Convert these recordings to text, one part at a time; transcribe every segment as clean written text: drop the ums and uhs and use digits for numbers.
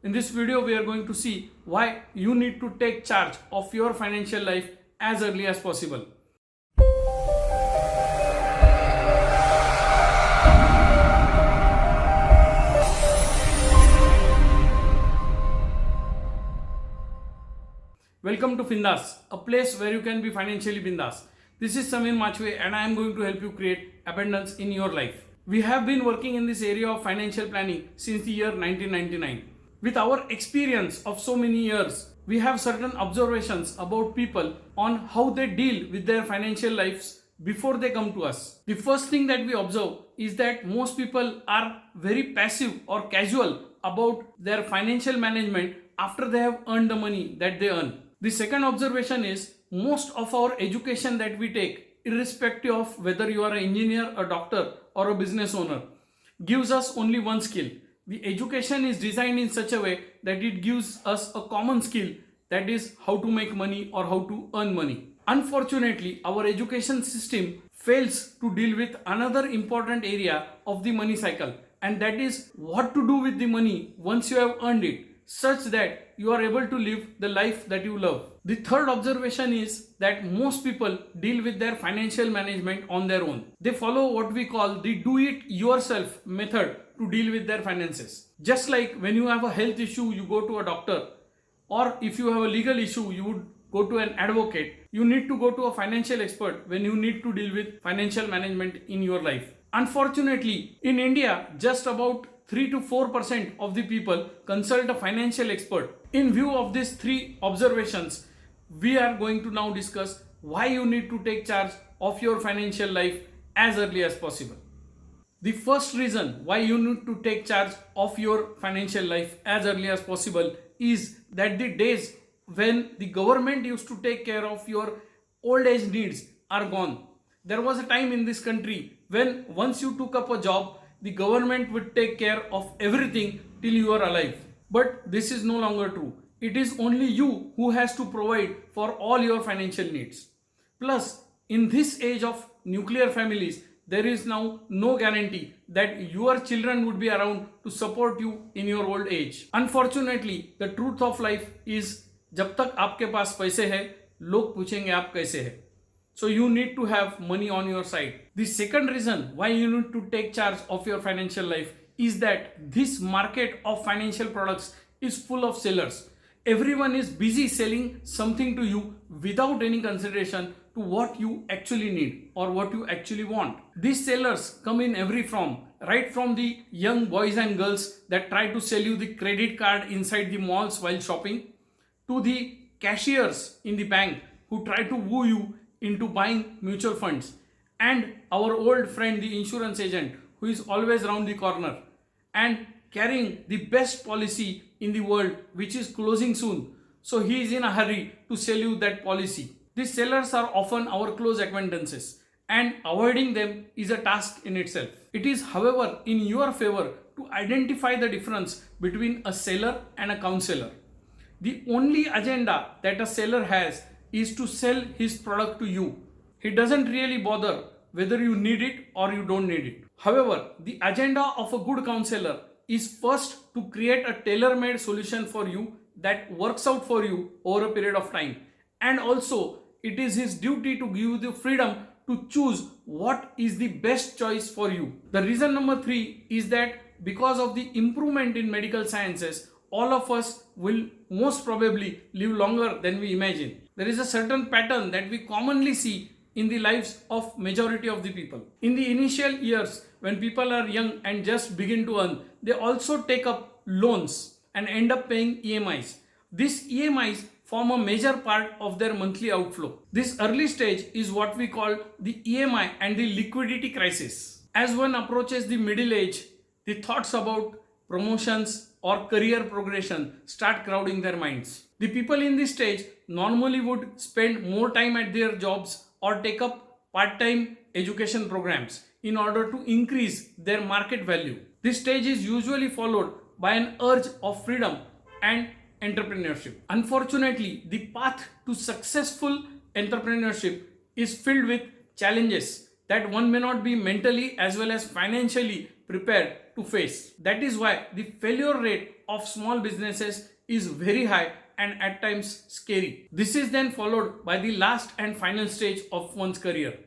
In this video, we are going to see why you need to take charge of your financial life as early as possible. Welcome to Findas, a place where you can be financially bindas. This is Samir Machwe and I am going to help you create abundance in your life. We have been working in this area of financial planning since the year 1999. With our experience of so many years, we have certain observations about people on how they deal with their financial lives before they come to us. The first thing that we observe is that most people are very passive or casual about their financial management after they have earned the money that they earn. The second observation is most of our education that we take, irrespective of whether you are an engineer, a doctor, or a business owner, gives us only one skill. The education is designed in such a way that it gives us a common skill, that is how to make money or how to earn money. Unfortunately, our education system fails to deal with another important area of the money cycle, and that is what to do with the money once you have earned it, such that you are able to live the life that you love. The third observation is that most people deal with their financial management on their own. They follow what we call the do-it-yourself method to deal with their finances. Just like when you have a health issue, you go to a doctor, or if you have a legal issue, you would go to an advocate. You need to go to a financial expert when you need to deal with financial management in your life. Unfortunately, in India, just about 3 to 4% of the people consult a financial expert. In view of these three observations, we are going to now discuss why you need to take charge of your financial life as early as possible. The first reason why you need to take charge of your financial life as early as possible is that the days when the government used to take care of your old age needs are gone. There was a time in this country when once you took up a job, the government would take care of everything till you are alive. But this is no longer true. It is only you who has to provide for all your financial needs. Plus, in this age of nuclear families, there is now no guarantee that your children would be around to support you in your old age. Unfortunately, the truth of life is जब तक आपके पास पैसे हैं, लोग पूछेंगे आप कैसे हैं. So you need to have money on your side. The second reason why you need to take charge of your financial life is that this market of financial products is full of sellers. Everyone is busy selling something to you without any consideration to what you actually need or what you actually want. These sellers come in every form, right from the young boys and girls that try to sell you the credit card inside the malls while shopping, to the cashiers in the bank who try to woo you into buying mutual funds, and our old friend the insurance agent who is always around the corner and carrying the best policy in the world which is closing soon, so he is in a hurry to sell you that policy. These sellers are often our close acquaintances and avoiding them is a task in itself. It is, however, in your favor to identify the difference between a seller and a counselor. The only agenda that a seller has is to sell his product to you. He doesn't really bother whether you need it or you don't need it. However, the agenda of a good counselor is first to create a tailor-made solution for you that works out for you over a period of time. And also, it is his duty to give you the freedom to choose what is the best choice for you. The reason number 3 is that because of the improvement in medical sciences, all of us will most probably live longer than we imagine. There is a certain pattern that we commonly see in the lives of majority of the people. In the initial years, when people are young and just begin to earn, they also take up loans and end up paying EMIs. These EMIs form a major part of their monthly outflow. This early stage is what we call the EMI and the liquidity crisis. As one approaches the middle age, the thoughts about promotions or career progression start crowding their minds. The people in this stage normally would spend more time at their jobs or take up part-time education programs in order to increase their market value. This stage is usually followed by an urge of freedom and entrepreneurship. Unfortunately, the path to successful entrepreneurship is filled with challenges that one may not be mentally as well as financially prepared to face. That is why the failure rate of small businesses is very high and at times scary. This is then followed by the last and final stage of one's career.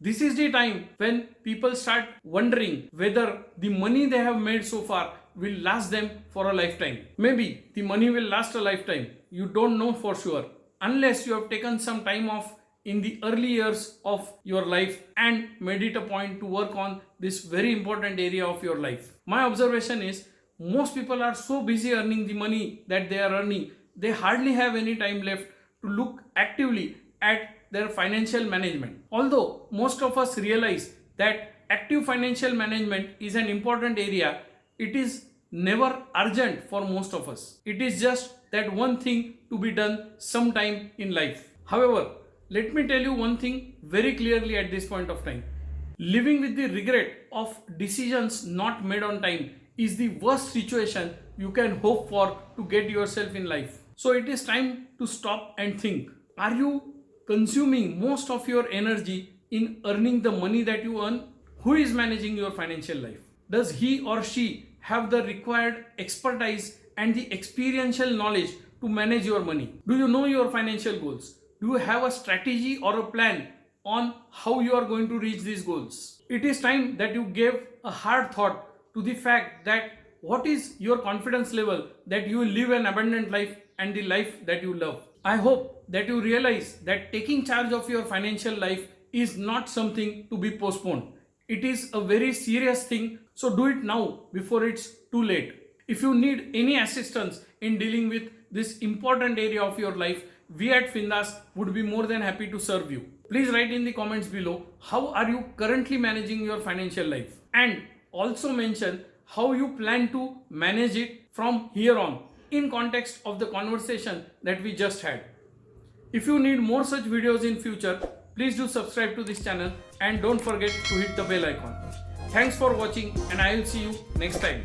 This is the time when people start wondering whether the money they have made so far will last them for a lifetime. Maybe the money will last a lifetime. You don't know for sure unless you have taken some time off in the early years of your life and made it a point to work on this very important area of your life. My observation is most people are so busy earning the money that they are earning, they hardly have any time left to look actively at their financial management. Although most of us realize that active financial management is an important area, it is never urgent for most of us. It is just that one thing to be done sometime in life. However, let me tell you one thing very clearly at this point of time. Living with the regret of decisions not made on time is the worst situation you can hope for to get yourself in life. So it is time to stop and think. Are you consuming most of your energy in earning the money that you earn? Who is managing your financial life? Does he or she have the required expertise and the experiential knowledge to manage your money? Do you know your financial goals? Do you have a strategy or a plan on how you are going to reach these goals? It is time that you gave a hard thought to the fact that what is your confidence level that you will live an abundant life and the life that you love. I hope that you realize that taking charge of your financial life is not something to be postponed. It is a very serious thing, so do it now before it's too late. If you need any assistance in dealing with this important area of your life, we at Findas would be more than happy to serve you. Please write in the comments below how are you currently managing your financial life, and also mention how you plan to manage it from here on in context of the conversation that we just had. If you need more such videos in future, please do subscribe to this channel and don't forget to hit the bell icon. Thanks for watching and I will see you next time.